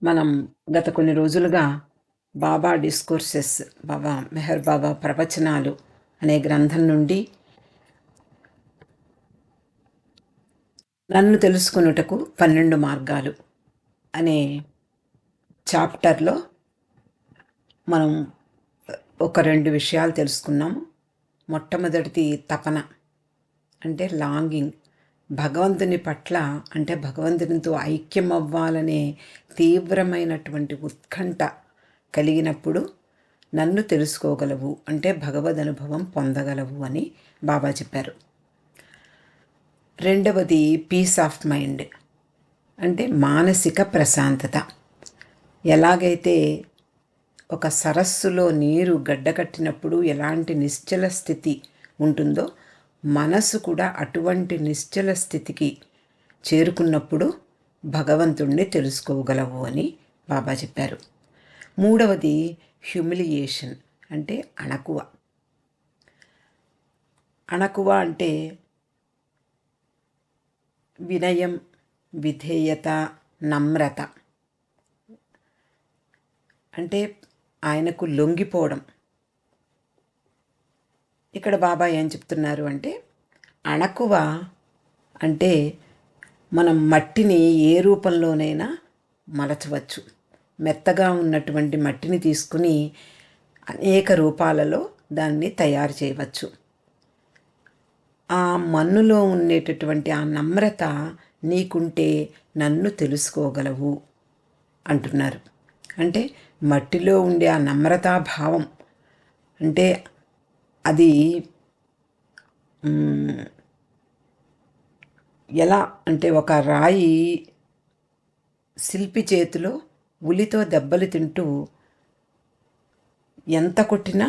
మనం గత కొన్ని రోజులుగా బాబా డిస్కోర్సెస్, బాబా మెహర్ బాబా ప్రవచనాలు అనే గ్రంథం నుండి నన్ను తెలుసుకొనుటకు 12 మార్గాలు అనే చాప్టర్లో మనం ఒక 2 విషయాలు తెలుసుకున్నాము. మొట్టమొదటిది తపన, అంటే లాంగింగ్. భగవంతుని పట్ల, అంటే భగవంతునితో ఐక్యం అవ్వాలనే తీవ్రమైనటువంటి ఉత్కంఠ కలిగినప్పుడు నన్ను తెలుసుకోగలవు, అంటే భగవద్ అనుభవం పొందగలవు అని బాబా చెప్పారు. రెండవది పీస్ ఆఫ్ మైండ్, అంటే మానసిక ప్రశాంతత. ఎలాగైతే ఒక సరస్సులో నీరు గడ్డకట్టినప్పుడు ఎలాంటి నిశ్చల స్థితి ఉంటుందో, మనసు కూడా అటువంటి నిశ్చల స్థితికి చేరుకున్నప్పుడు భగవంతుణ్ణి తెలుసుకోగలవు అని బాబా చెప్పారు. మూడవది హ్యూమిలియేషన్, అంటే అణకువ. అణకువ అంటే వినయం, విధేయత, నమ్రత. అంటే ఆయనకు లొంగిపోవడం. ఇక్కడ బాబా ఏం చెప్తున్నారు అంటే, అణకువ అంటే మనం మట్టిని ఏ రూపంలోనైనా మలచవచ్చు. మెత్తగా ఉన్నటువంటి మట్టిని తీసుకుని అనేక రూపాలలో దాన్ని తయారు చేయవచ్చు. ఆ మన్నులో ఉండేటటువంటి ఆ నమ్రత నీకుంటే నన్ను తెలుసుకోగలవు అంటున్నారు. అంటే మట్టిలో ఉండే ఆ నమ్రతాభావం, అంటే అది ఎలా అంటే ఒక రాయి శిల్పి చేతిలో ఉలితో దెబ్బలు తింటూ ఎంత కొట్టినా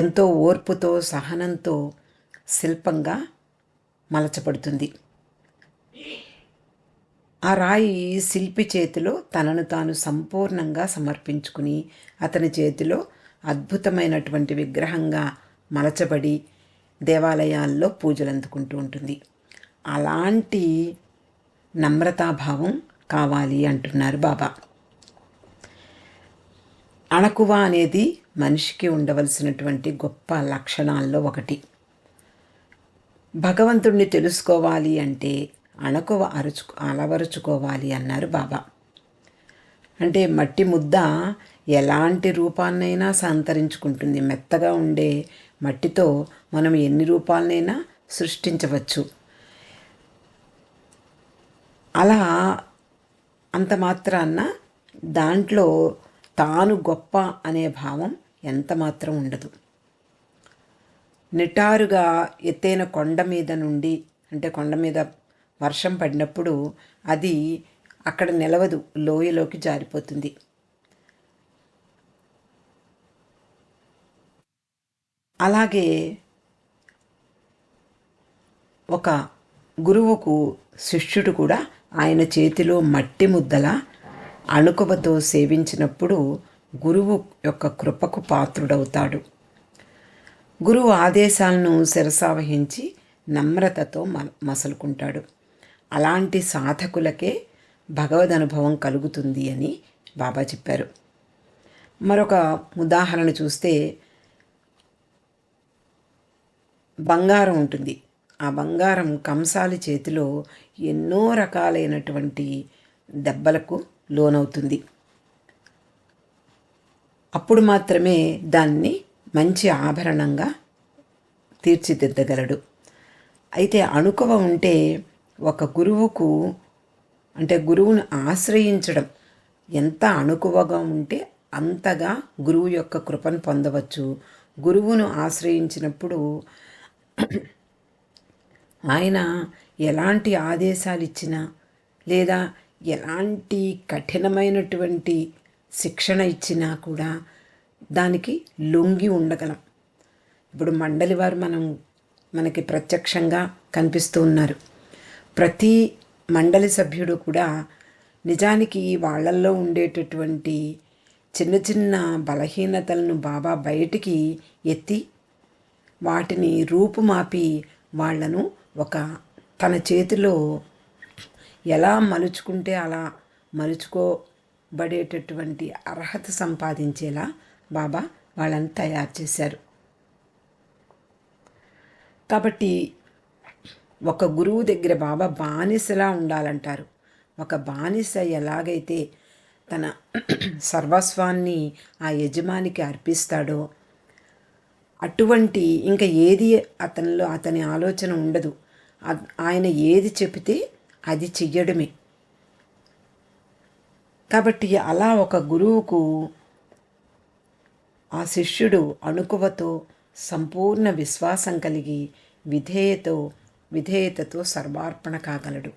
ఎంతో ఓర్పుతో, సహనంతో శిల్పంగా మలచబడుతుంది. ఆ రాయి శిల్పి చేతిలో తనను తాను సంపూర్ణంగా సమర్పించుకుని అతని చేతిలో అద్భుతమైనటువంటి విగ్రహంగా మలచబడి దేవాలయాల్లో పూజలు అందుకుంటూ ఉంటుంది. అలాంటి నమ్రతాభావం కావాలి అంటున్నారు బాబా. అణకువ అనేది మనిషికి ఉండవలసినటువంటి గొప్ప లక్షణాల్లో ఒకటి. భగవంతుణ్ణి తెలుసుకోవాలి అంటే అణకువ అలవరుచుకోవాలి అన్నారు బాబా. అంటే మట్టి ముద్ద ఎలాంటి రూపాన్నైనా సంతరించుకుంటుంది. మెత్తగా ఉండే మట్టితో మనం ఎన్ని రూపాలనైనా సృష్టించవచ్చు. అలా అంత మాత్రాన దాంట్లో తాను గొప్ప అనే భావం ఎంత మాత్రం ఉండదు. నిటారుగా ఎత్తైన కొండ మీద నుండి, అంటే కొండ మీద వర్షం పడినప్పుడు అది అక్కడ నిలవదు, లోయలోకి జారిపోతుంది. అలాగే ఒక గురువుకు శిష్యుడు కూడా ఆయన చేతిలో మట్టి ముద్దల అణుకువతో సేవించినప్పుడు గురువు యొక్క కృపకు పాత్రుడవుతాడు. గురువు ఆదేశాలను శిరసావహించి నమ్రతతో మసలుకుంటాడు. అలాంటి సాధకులకే భగవద్ అనుభవం కలుగుతుంది అని బాబా చెప్పారు. మరొక ఉదాహరణ చూస్తే, బంగారం ఉంటుంది. ఆ బంగారం కంసాలి చేతిలో ఎన్నో రకాలైనటువంటి దెబ్బలకు లోనవుతుంది. అప్పుడు మాత్రమే దాన్ని మంచి ఆభరణంగా తీర్చిదిద్దగలడు. అయితే అణుకువ ఉంటే ఒక గురువుకు, అంటే గురువును ఆశ్రయించడం ఎంత అణుకువగా ఉంటే అంతగా గురువు యొక్క కృపను పొందవచ్చు. గురువును ఆశ్రయించినప్పుడు ఆయన ఎలాంటి ఆదేశాలు ఇచ్చినా, లేదా ఎలాంటి కఠినమైనటువంటి శిక్షణ ఇచ్చినా కూడా దానికి లొంగి ఉండగలం. ఇప్పుడు మండలి వారు మనకి ప్రత్యక్షంగా కనిపిస్తూ ఉన్నారు. ప్రతి మండలి సభ్యుడు కూడా నిజానికి వాళ్ళల్లో ఉండేటటువంటి చిన్న చిన్న బలహీనతలను బాబా బయటికి ఎత్తి వాటిని రూపుమాపి వాళ్లను ఒక తన చేతిలో ఎలా మలుచుకుంటే అలా మలుచుకోబడేటటువంటి అర్హత సంపాదించేలా బాబా వాళ్ళని తయారు చేశారు. కాబట్టి ఒక గురువు దగ్గర బాబా బానిసలా ఉండాలంటారు. ఒక బానిస ఎలాగైతే తన సర్వస్వాన్ని ఆ యజమానికి అర్పిస్తాడో అటువంటి ఇంకా ఏది అతని ఆలోచన ఉండదు. ఆయన ఏది చెబితే అది చెయ్యడమే. కాబట్టి అలా ఒక గురువుకు ఆ శిష్యుడు అణుకువతో సంపూర్ణ విశ్వాసం కలిగి విధేయతతో సర్వార్పణ కాగలడు.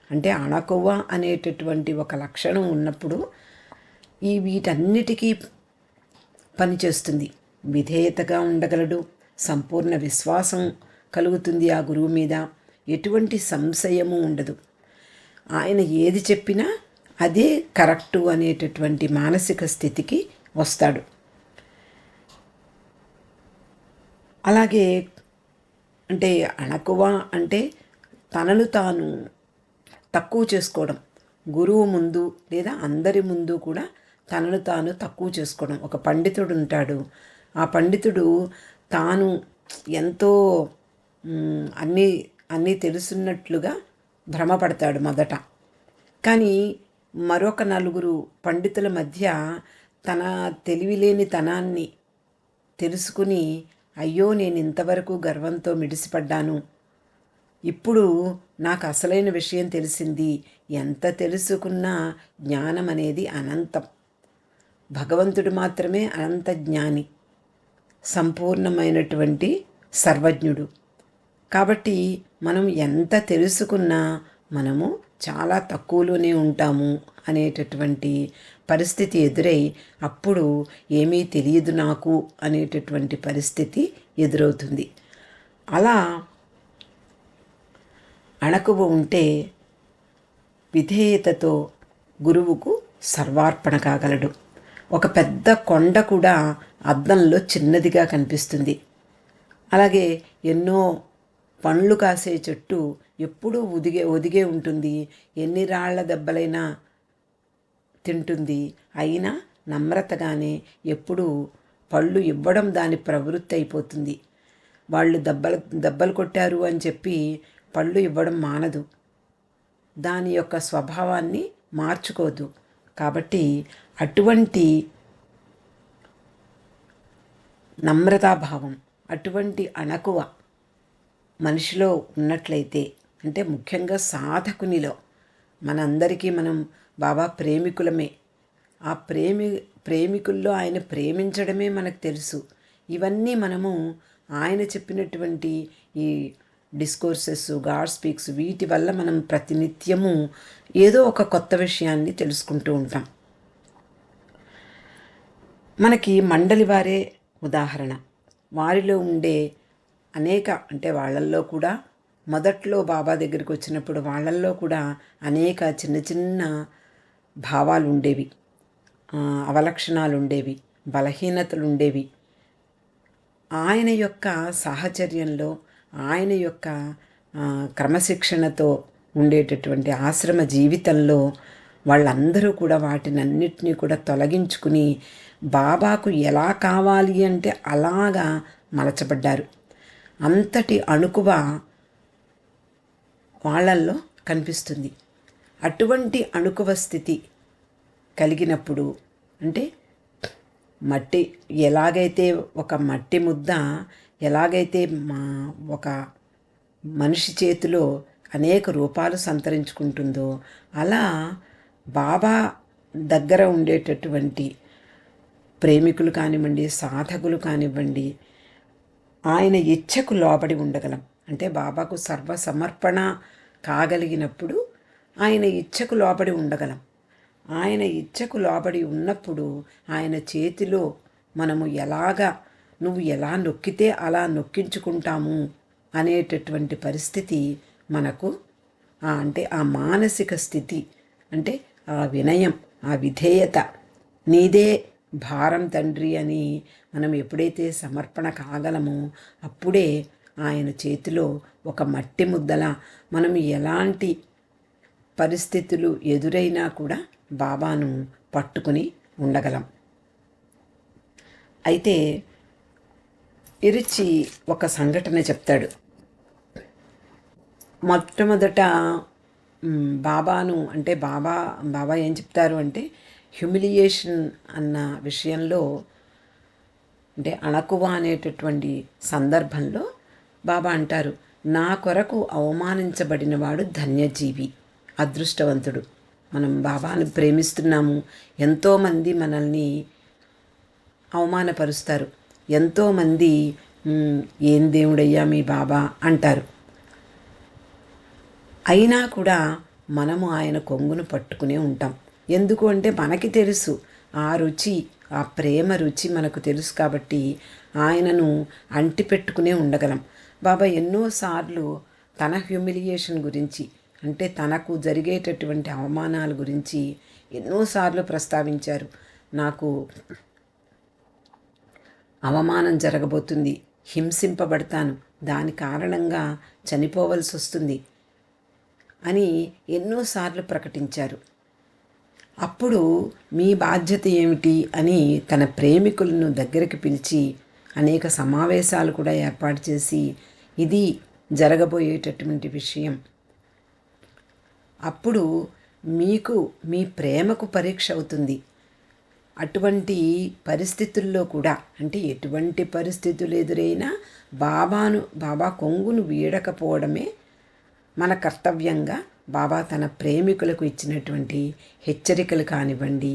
అంటే అణకువ అనేటటువంటి ఒక లక్షణం ఉన్నప్పుడు వీటన్నిటికీ పనిచేస్తుంది. విధేయతగా ఉండగలడు, సంపూర్ణ విశ్వాసం కలుగుతుంది ఆ గురువు మీద, ఎటువంటి సంశయము ఉండదు. ఆయన ఏది చెప్పినా అదే కరెక్టు అనేటటువంటి మానసిక స్థితికి వస్తాడు. అలాగే అంటే అణకువ అంటే తనను తాను తక్కువ చేసుకోవడం. గురువు ముందు లేదా అందరి ముందు కూడా తనను తాను తక్కువ చేసుకోవడం. ఒక పండితుడు ఉంటాడు. ఆ పండితుడు తాను ఎంతో అన్నీ తెలుసున్నట్లుగా భ్రమపడతాడు మొదట. కానీ మరొక నలుగురు పండితుల మధ్య తన తెలివిలేని తనాన్ని తెలుసుకుని, అయ్యో నేను ఇంతవరకు గర్వంతో మిడిసిపడ్డాను, ఇప్పుడు నాకు అసలైన విషయం తెలిసింది. ఎంత తెలుసుకున్నా జ్ఞానం అనేది అనంతం. భగవంతుడు మాత్రమే అనంత జ్ఞాని, సంపూర్ణమైనటువంటి సర్వజ్ఞుడు. కాబట్టి మనం ఎంత తెలుసుకున్నా మనము చాలా తక్కువలోనే ఉంటాము అనేటటువంటి పరిస్థితి ఎదురై అప్పుడు ఏమీ తెలియదు నాకు అనేటటువంటి పరిస్థితి ఎదురవుతుంది. అలా అణకువ ఉంటే విధేయతతో గురువుకు సర్వార్పణ కాగలడు. ఒక పెద్ద కొండ కూడా అద్దంలో చిన్నదిగా కనిపిస్తుంది. అలాగే ఎన్నో పండ్లు కాసే చెట్టు ఎప్పుడూ ఒదిగే ఉంటుంది. ఎన్ని రాళ్ల దెబ్బలైనా తింటుంది. అయినా నమ్రతగానే ఎప్పుడూ పళ్ళు ఇవ్వడం దాని ప్రవృత్తి అయిపోతుంది. వాళ్ళు దెబ్బలు కొట్టారు అని చెప్పి పళ్ళు ఇవ్వడం మానదు. దాని యొక్క స్వభావాన్ని మార్చుకోదు. కాబట్టి అటువంటి నమ్రతాభావం, అటువంటి అణకువ మనిషిలో ఉన్నట్లయితే, అంటే ముఖ్యంగా సాధకునిలో, మనందరికీ మనం బాబా ప్రేమికులమే. ఆ ప్రేమికుల్లో ఆయన ప్రేమించడమే మనకు తెలుసు. ఇవన్నీ మనము ఆయన చెప్పినటువంటి ఈ డిస్కోర్సెస్, గాడ్ స్పీక్స్, వీటి వల్ల మనం ప్రతినిత్యము ఏదో ఒక కొత్త విషయాన్ని తెలుసుకుంటూ ఉంటాం. మనకి మండలి వారే ఉదాహరణ. వారిలో ఉండే అంటే వాళ్ళల్లో కూడా మొదట్లో బాబా దగ్గరికి వచ్చినప్పుడు వాళ్ళల్లో కూడా అనేక చిన్న చిన్న భావాలు ఉండేవి, అవలక్షణాలు ఉండేవి, బలహీనతలు ఉండేవి. ఆయన యొక్క సాహచర్యంలో, ఆయన యొక్క క్రమశిక్షణతో ఉండేటటువంటి ఆశ్రమ జీవితంలో వాళ్ళందరూ కూడా వాటినన్నిటినీ కూడా తొలగించుకుని బాబాకు ఎలా కావాలి అంటే అలాగా మలచబడ్డారు. అంతటి అణుకువ వాళ్ళల్లో కనిపిస్తుంది. అటువంటి అణుకువ స్థితి కలిగినప్పుడు, అంటే ఎలాగైతే ఒక మట్టి ముద్ద ఎలాగైతే ఒక మనిషి చేతిలో అనేక రూపాలు సంతరించుకుంటుందో, అలా బాబా దగ్గర ఉండేటటువంటి ప్రేమికులు కానివ్వండి, సాధకులు కానివ్వండి, ఆయన ఇచ్ఛకు లోబడి ఉండగలం. అంటే బాబాకు సర్వసమర్పణ కాగలిగినప్పుడు ఆయన ఇచ్ఛకు లోబడి ఉండగలం. ఆయన ఇచ్ఛకు లోబడి ఉన్నప్పుడు ఆయన చేతిలో మనము నువ్వు ఎలా నొక్కితే అలా నొక్కించుకుంటాము అనేటటువంటి పరిస్థితి మనకు, అంటే ఆ మానసిక స్థితి, అంటే ఆ వినయం, ఆ విధేయత, నీదే భారం తండ్రి అని మనం ఎప్పుడైతే సమర్పణ కాగలమో అప్పుడే ఆయన చేతిలో ఒక మట్టి ముద్దలా మనం ఎలాంటి పరిస్థితులు ఎదురైనా కూడా బాబాను పట్టుకుని ఉండగలం. అయితే ఇరిచి ఒక సంఘటన చెప్తాడు. మొట్టమొదట బాబాను అంటే బాబా ఏం చెప్తారు అంటే హ్యూమిలియేషన్ అన్న విషయంలో, అంటే అణకువ అనేటటువంటి సందర్భంలో బాబా అంటారు, నా కొరకు అవమానించబడినవాడు ధన్యజీవి, అదృష్టవంతుడు. మనం బాబాను ప్రేమిస్తున్నాము, ఎంతోమంది మనల్ని అవమానపరుస్తారు, ఎంతోమంది ఏం దేవుడయ్యా మీ బాబా అంటారు. అయినా కూడా మనము ఆయన కొంగును పట్టుకునే ఉంటాం. ఎందుకు అంటే మనకి తెలుసు ఆ రుచి, ఆ ప్రేమ రుచి మనకు తెలుసు కాబట్టి ఆయనను అంటిపెట్టుకునే ఉండగలం. బాబా ఎన్నోసార్లు తన హ్యూమిలియేషన్ గురించి, అంటే తనకు జరిగేటటువంటి అవమానాల గురించి ఎన్నోసార్లు ప్రస్తావించారు. నాకు అవమానం జరగబోతుంది, హింసింపబడతాను, దాని కారణంగా చనిపోవలసి వస్తుంది అని ఎన్నోసార్లు ప్రకటించారు. అప్పుడు మీ బాధ్యత ఏమిటి అని తన ప్రేమికులను దగ్గరికి పిలిచి అనేక సమావేశాలు కూడా ఏర్పాటు చేసి ఇది జరగబోయేటటువంటి విషయం. అప్పుడు మీకు మీ ప్రేమకు పరీక్ష అవుతుంది. అటువంటి పరిస్థితుల్లో కూడా, అంటే ఎటువంటి పరిస్థితులు ఎదురైనా బాబా కొంగును వీడకపోవడమే మన కర్తవ్యంగా బాబా తన ప్రేమికులకు ఇచ్చినటువంటి హెచ్చరికలు కానివ్వండి,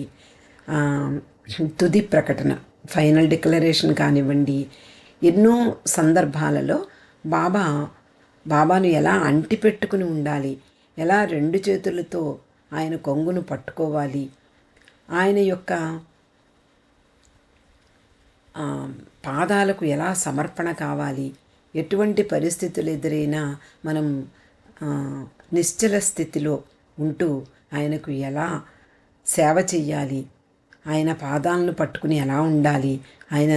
తుది ప్రకటన ఫైనల్ డిక్లరేషన్ కానివ్వండి, ఎన్నో సందర్భాలలో బాబాను ఎలా అంటిపెట్టుకుని ఉండాలి, ఎలా రెండు చేతులతో ఆయన కొంగును పట్టుకోవాలి, ఆయన యొక్క పాదాలకు ఎలా సమర్పణ కావాలి, ఎటువంటి పరిస్థితులు ఎదురైనా మనం నిశ్చల స్థితిలో ఉంటూ ఆయనకు ఎలా సేవ చెయ్యాలి, ఆయన పాదాలను పట్టుకుని ఎలా ఉండాలి, ఆయన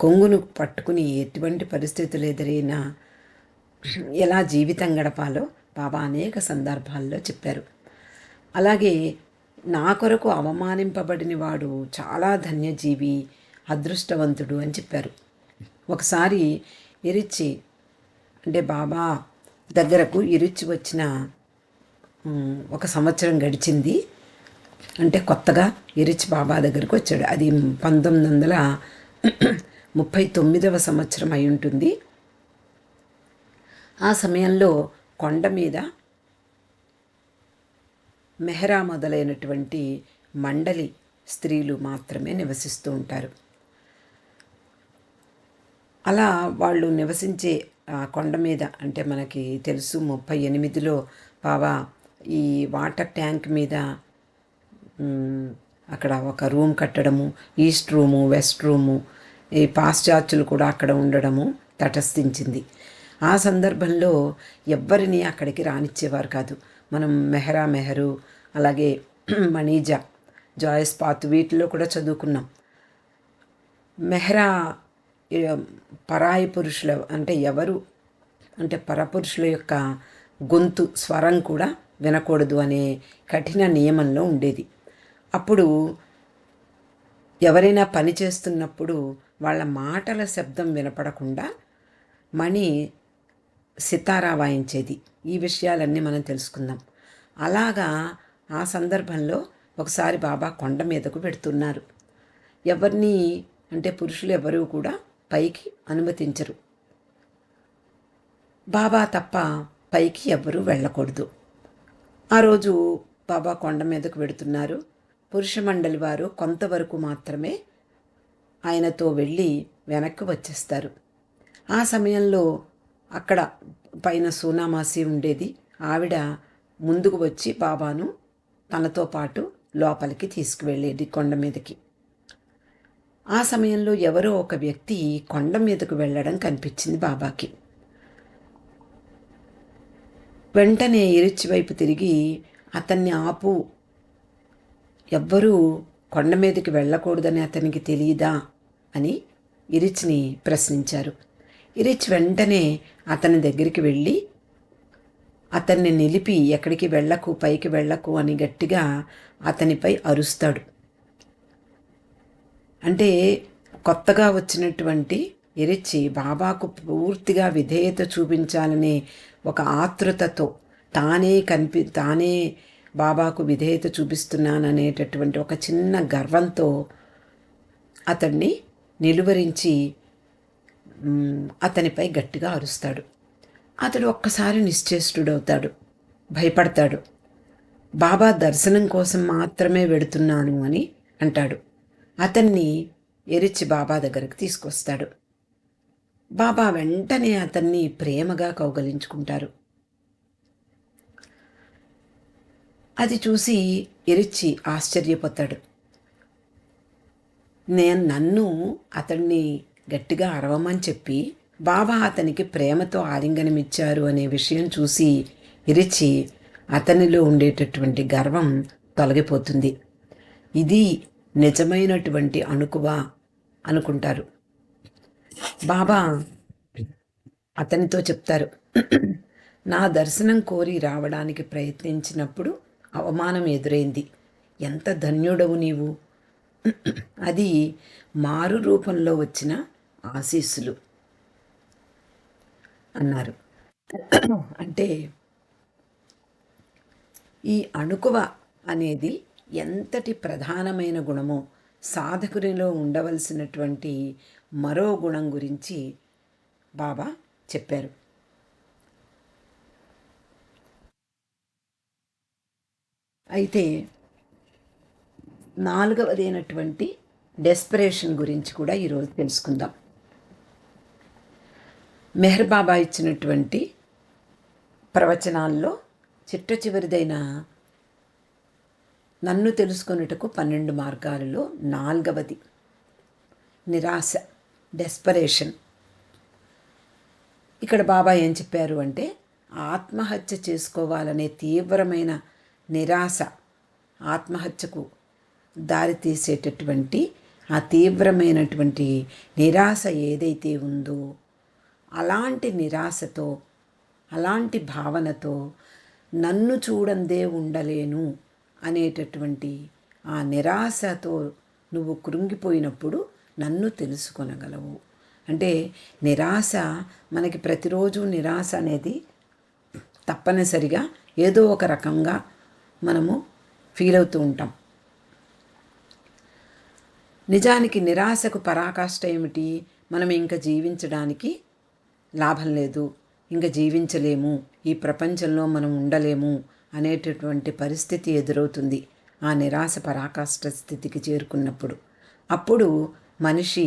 కొంగును పట్టుకుని ఎటువంటి పరిస్థితులు ఎదురైనా ఎలా జీవితం గడపాలో బాబా అనేక సందర్భాల్లో చెప్పారు. అలాగే నా కొరకు అవమానింపబడిన వాడు చాలా ధన్యజీవి, అదృష్టవంతుడు అని చెప్పారు. ఒకసారి ఇరిచి, అంటే బాబా దగ్గరకు ఇరిచి వచ్చిన 1 సంవత్సరం గడిచింది. అంటే కొత్తగా ఇరిచి బాబా దగ్గరకు వచ్చాడు. అది 1939వ సంవత్సరం అయి ఉంటుంది. ఆ సమయంలో కొండ మీద మెహరా మొదలైనటువంటి మండలి స్త్రీలు మాత్రమే నివసిస్తూ ఉంటారు. అలా వాళ్ళు నివసించే కొండ మీద, అంటే మనకి తెలుసు 38లో బాబా ఈ వాటర్ ట్యాంక్ మీద అక్కడ ఒక రూమ్ కట్టడము, ఈస్ట్ రూము, వెస్ట్ రూము, ఈ పాశ్చాత్యులు కూడా అక్కడ ఉండడము తటస్థించింది. ఆ సందర్భంలో ఎవ్వరిని అక్కడికి రానిచ్చేవారు కాదు. మనం మెహరు, అలాగే మణిజా, జాయస్ పాత్ వీటిలో కూడా చదువుకున్నాం. మెహరా పరాయి పురుషుల, అంటే ఎవరు, అంటే పరపురుషుల యొక్క గొంతు స్వరం కూడా వినకూడదు అనే కఠిన నియమంలో ఉండేది. అప్పుడు ఎవరైనా పని చేస్తున్నప్పుడు వాళ్ళ మాటల శబ్దం వినపడకుండా మణి సితారా వాయించేది. ఈ విషయాలన్నీ మనం తెలుసుకుందాం. అలాగా ఆ సందర్భంలో ఒకసారి బాబా కొండ మీదకు పెడుతున్నారు. ఎవరిని, అంటే పురుషులు ఎవరూ కూడా పైకి అనుమతించరు. బాబా తప్ప పైకి ఎవ్వరూ వెళ్ళకూడదు. ఆ రోజు బాబా కొండ మీదకు వెడుతున్నారు. పురుష మండలి వారు కొంతవరకు మాత్రమే ఆయనతో వెళ్ళి వెనక్కి వచ్చేస్తారు. ఆ సమయంలో అక్కడ పైన సోనామాసి ఉండేది. ఆవిడ ముందుకు వచ్చి బాబాను తనతో పాటు లోపలికి తీసుకువెళ్ళేది కొండ మీదకి. ఆ సమయంలో ఎవరో ఒక వ్యక్తి కొండ మీదకు వెళ్ళడం కనిపించింది బాబాకి. వెంటనే ఇరిచి వైపు తిరిగి, అతన్ని ఆపు, ఎవ్వరూ కొండ మీదకి వెళ్ళకూడదని అతనికి తెలియదా అని ఇరిచిని ప్రశ్నించారు. ఇరిచి వెంటనే అతని దగ్గరికి వెళ్ళి అతన్ని నిలిపి ఎక్కడికి వెళ్ళకు, పైకి వెళ్ళకు అని గట్టిగా అతనిపై అరుస్తాడు. అంటే కొత్తగా వచ్చినటువంటి ఎరిచి బాబాకు పూర్తిగా విధేయత చూపించాలనే ఒక ఆతృతతో తానే బాబాకు విధేయత చూపిస్తున్నాననేటటువంటి ఒక చిన్న గర్వంతో అతన్ని నిలువరించి అతనిపై గట్టిగా అరుస్తాడు. అతడు ఒక్కసారి నిశ్చేష్టుడవుతాడు, భయపడతాడు. బాబా దర్శనం కోసం మాత్రమే వెడుతున్నాను అని అంటాడు. అతన్ని ఎరిచి బాబా దగ్గరకు తీసుకొస్తాడు. బాబా వెంటనే అతన్ని ప్రేమగా కౌగలించుకుంటారు. అది చూసి ఎరిచి ఆశ్చర్యపోతాడు. నన్ను అతన్ని గట్టిగా అరవమని చెప్పి బాబా అతనికి ప్రేమతో ఆలింగనమిచ్చారు అనే విషయం చూసి ఎరిచి అతనిలో ఉండేటటువంటి గర్వం తొలగిపోతుంది. ఇది నిజమైనటువంటి అణుకువ అనుకుంటారు. బాబా అతనితో చెప్తారు, నా దర్శనం కోరి రావడానికి ప్రయత్నించినప్పుడు అవమానం ఎదురైంది. ఎంత ధన్యుడవు నీవు. అది మారు రూపంలో వచ్చిన ఆశీస్సులు అన్నారు. అంటే ఈ అణుకువ అనేది ఎంతటి ప్రధానమైన గుణమో, సాధకునిలో ఉండవలసినటువంటి మరో గుణం గురించి బాబా చెప్పారు. అయితే 4వదైనటువంటి డెస్పరేషన్ గురించి కూడా ఈరోజు తెలుసుకుందాం. మెహర్ బాబా ఇచ్చినటువంటి ప్రవచనాల్లో చిట్ట చివరిదైన నన్ను తెలుసుకొనుటకు 12 మార్గాలలో 4వది నిరాశ, డెస్పరేషన్. ఇక్కడ బాబా ఏం చెప్పారు అంటే, ఆత్మహత్య చేసుకోవాలనే తీవ్రమైన నిరాశ, ఆత్మహత్యకు దారితీసేటటువంటి ఆ తీవ్రమైనటువంటి నిరాశ ఏదైతే ఉందో, అలాంటి నిరాశతో, అలాంటి భావనతో నన్ను చూడందే ఉండలేను అనేటటువంటి ఆ నిరాశతో నువ్వు కృంగిపోయినప్పుడు నన్ను తెలుసుకొనగలవు. అంటే నిరాశ, మనకి ప్రతిరోజు నిరాశ అనేది తప్పనిసరిగా ఏదో ఒక రకంగా మనము ఫీల్ అవుతూ ఉంటాం. నిజానికి నిరాశకు పరాకాష్ట ఏమిటి? మనం ఇంకా జీవించడానికి లాభం లేదు, ఇంకా జీవించలేము, ఈ ప్రపంచంలో మనం ఉండలేము అనేటటువంటి పరిస్థితి ఎదురవుతుంది ఆ నిరాశ పరాకాష్ట స్థితికి చేరుకున్నప్పుడు. అప్పుడు మనిషి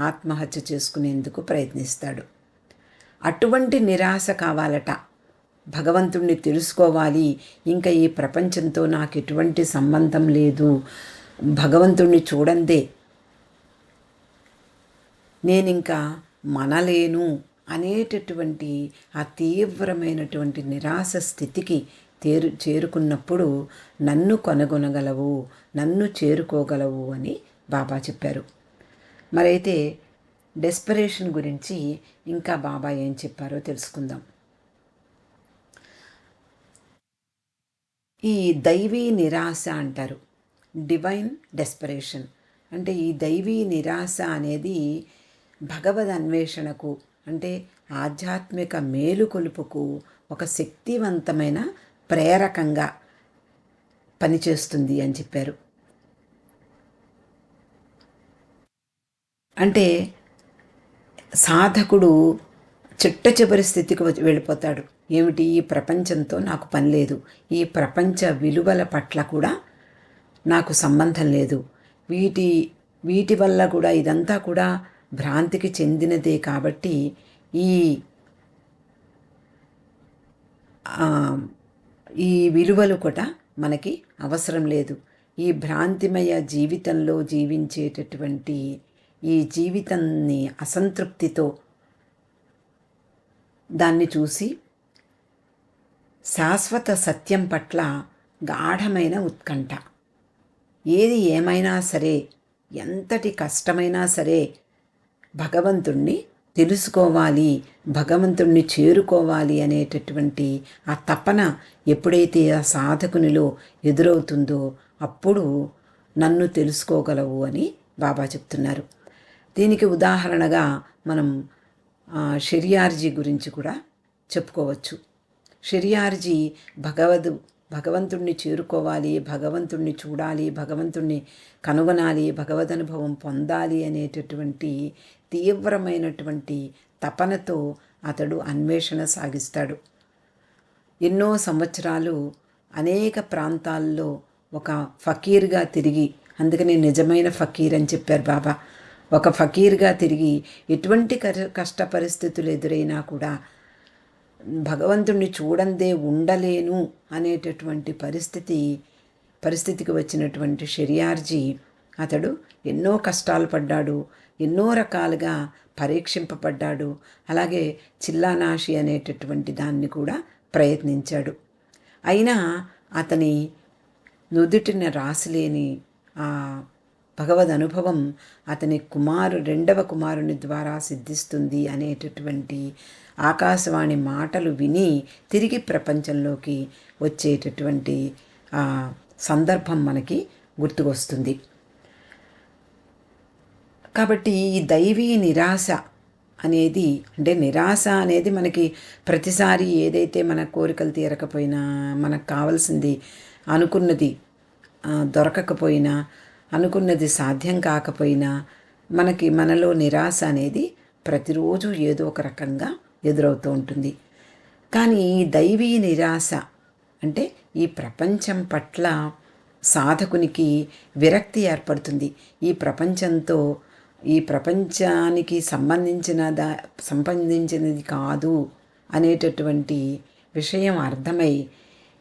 ఆత్మహత్య చేసుకునేందుకు ప్రయత్నిస్తాడు. అటువంటి నిరాశ కావాలట. భగవంతుణ్ణి తెలుసుకోవాలి, ఇంకా ఈ ప్రపంచంతో నాకు ఎటువంటి సంబంధం లేదు, భగవంతుణ్ణి చూడందే నేనింకా మనలేను అనేటటువంటి ఆ తీవ్రమైనటువంటి నిరాశ స్థితికి చేరుకున్నప్పుడు నన్ను కనుగొనగలవు, నన్ను చేరుకోగలవు అని బాబా చెప్పారు. మరైతే డెస్పరేషన్ గురించి ఇంకా బాబా ఏం చెప్పారో తెలుసుకుందాం. ఈ దైవీ నిరాశ అంటారు, డివైన్ డెస్పరేషన్. అంటే ఈ దైవీ నిరాశ అనేది భగవద్ అన్వేషణకు, అంటే ఆధ్యాత్మిక మేలుకొలుపుకు ఒక శక్తివంతమైన ప్రేరకంగా పనిచేస్తుంది అని చెప్పారు. అంటే సాధకుడు చిట్ట చివరి స్థితికి వెళ్ళిపోతాడు. ఏమిటి? ఈ ప్రపంచంతో నాకు పని లేదు, ఈ ప్రపంచ విలువల పట్ల కూడా నాకు సంబంధం లేదు, వీటి వల్ల కూడా ఇదంతా కూడా భ్రాంతికి చెందినదే, కాబట్టి ఈ విలువలు కూడా మనకి అవసరం లేదు. ఈ భ్రాంతిమయ జీవితంలో జీవించేటటువంటి ఈ జీవితాన్ని అసంతృప్తితో దాన్ని చూసి శాశ్వత సత్యం పట్ల గాఢమైన ఉత్కంఠ, ఏది ఏమైనా సరే, ఎంతటి కష్టమైనా సరే భగవంతుణ్ణి తెలుసుకోవాలి, భగవంతుణ్ణి చేరుకోవాలి అనేటటువంటి ఆ తపన ఎప్పుడైతే ఆ సాధకునిలో ఎదురవుతుందో అప్పుడు నన్ను తెలుసుకోగలవు అని బాబా చెప్తున్నారు. దీనికి ఉదాహరణగా మనం షెరియార్జీ గురించి కూడా చెప్పుకోవచ్చు. షెరియార్జీ భగవంతుణ్ణి చేరుకోవాలి, భగవంతుణ్ణి చూడాలి, భగవంతుణ్ణి కనుగొనాలి, భగవదనుభవం పొందాలి అనేటటువంటి తీవ్రమైనటువంటి తపనతో అతడు అన్వేషణ సాగిస్తాడు. ఎన్నో సంవత్సరాలు అనేక ప్రాంతాల్లో ఒక ఫకీర్గా తిరిగి, అందుకని నిజమైన ఫకీర్ అని చెప్పారు బాబా. ఒక ఫకీర్గా తిరిగి ఎటువంటి కష్ట పరిస్థితులు ఎదురైనా కూడా భగవంతుణ్ణి చూడందే ఉండలేను అనేటటువంటి పరిస్థితికి వచ్చినటువంటి షెరియార్జీ అతడు ఎన్నో కష్టాలు పడ్డాడు, ఎన్నో రకాలుగా పరీక్షింపబడ్డాడు. అలాగే చిల్లానాషి అనేటటువంటి దాన్ని కూడా ప్రయత్నించాడు. అయినా అతని నుదుటిన రాసిలేని ఆ భగవద్ అనుభవం అతని రెండవ కుమారుని ద్వారా సిద్ధిస్తుంది అనేటటువంటి ఆకాశవాణి మాటలు విని తిరిగి ప్రపంచంలోకి వచ్చేటటువంటి సందర్భం మనకి గుర్తుకొస్తుంది. కాబట్టి ఈ దైవీ నిరాశ అనేది, అంటే నిరాశ అనేది మనకి ప్రతిసారి ఏదైతే మన కోరికలు తీరకపోయినా, మనకు కావాల్సింది అనుకున్నది దొరకకపోయినా, అనుకున్నది సాధ్యం కాకపోయినా మనలో నిరాశ అనేది ప్రతిరోజు ఏదో ఒక రకంగా ఎదురవుతూ ఉంటుంది. కానీ ఈ దైవీ నిరాశ అంటే ఈ ప్రపంచం పట్ల సాధకునికి విరక్తి ఏర్పడుతుంది. ఈ ప్రపంచానికి సంబంధించినది కాదు అనేటటువంటి విషయం అర్థమై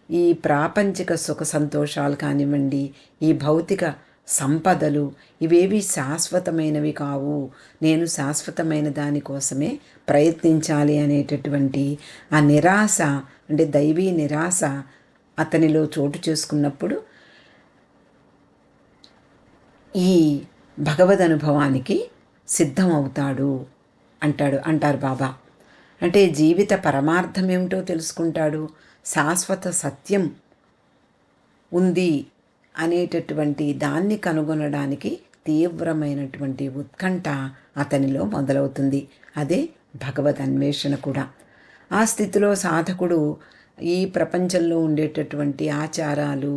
ఈ ప్రాపంచిక సుఖ సంతోషాలు కానివ్వండి, ఈ భౌతిక సంపదలు ఇవేవి శాశ్వతమైనవి కావు, నేను శాశ్వతమైన దానికోసమే ప్రయత్నించాలి అనేటటువంటి ఆ నిరాశ, అంటే దైవీ నిరాశ అతనిలో చోటు చేసుకున్నప్పుడు ఈ భగవద్ అనుభవానికి సిద్ధమవుతాడు అంటారు బాబా. అంటే జీవిత పరమార్థం ఏమిటో తెలుసుకుంటాడు, శాశ్వత సత్యం ఉంది అనేటటువంటి దాన్ని కనుగొనడానికి తీవ్రమైనటువంటి ఉత్కంఠ అతనిలో మొదలవుతుంది. అదే భగవద్ అన్వేషణ కూడా. ఆ స్థితిలో సాధకుడు ఈ ప్రపంచంలో ఉండేటటువంటి ఆచారాలు,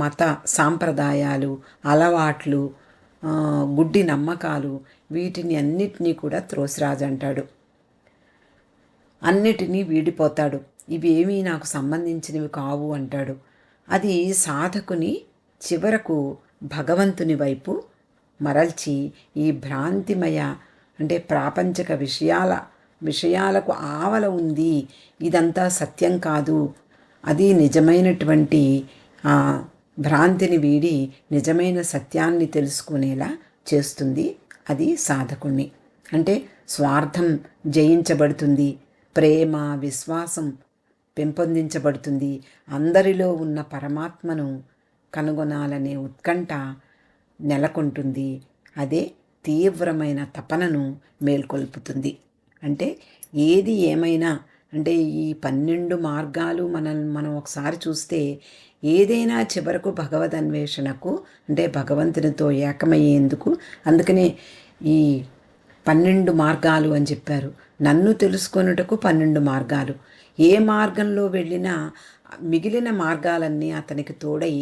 మత సాంప్రదాయాలు, అలవాట్లు, గుడ్డి నమ్మకాలు వీటిని అన్నిటినీ కూడా త్రోసిరాజంటాడు. అన్నిటినీ వీడిపోతాడు. ఇవి ఏమీ నాకు సంబంధించినవి కావు అంటాడు. అది సాధకుని చివరకు భగవంతుని వైపు మరల్చి ఈ భ్రాంతిమయ, అంటే ప్రాపంచిక విషయాలకు ఆవల ఉంది, ఇదంతా సత్యం కాదు, అది నిజమైనటువంటి భ్రాంతిని వీడి నిజమైన సత్యాన్ని తెలుసుకునేలా చేస్తుంది. అది సాధకుణ్ణి. అంటే స్వార్థం జయించబడుతుంది, ప్రేమ విశ్వాసం పెంపొందించబడుతుంది, అందరిలో ఉన్న పరమాత్మను కనుగొనాలనే ఉత్కంఠ నెలకొంటుంది. అదే తీవ్రమైన తపనను మేల్కొల్పుతుంది. అంటే ఏది ఏమైనా, అంటే ఈ 12 మార్గాలు మనం ఒకసారి చూస్తే ఏదైనా చివరకు భగవద్ అన్వేషణకు, అంటే భగవంతునితో ఏకమయ్యేందుకు, అందుకనే ఈ 12 మార్గాలు అని చెప్పారు. నన్ను తెలుసుకొనుటకు 12 మార్గాలు. ఏ మార్గంలో వెళ్ళినా మిగిలిన మార్గాలన్నీ అతనికి తోడై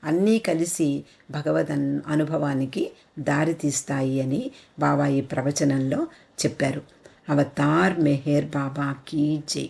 అన్నీ కలిసి భగవద్ అనుభవానికి దారితీస్తాయి అని బాబా ఈ ప్రవచనంలో చెప్పారు. అవతార్ మెహర్ బాబా కీ జై.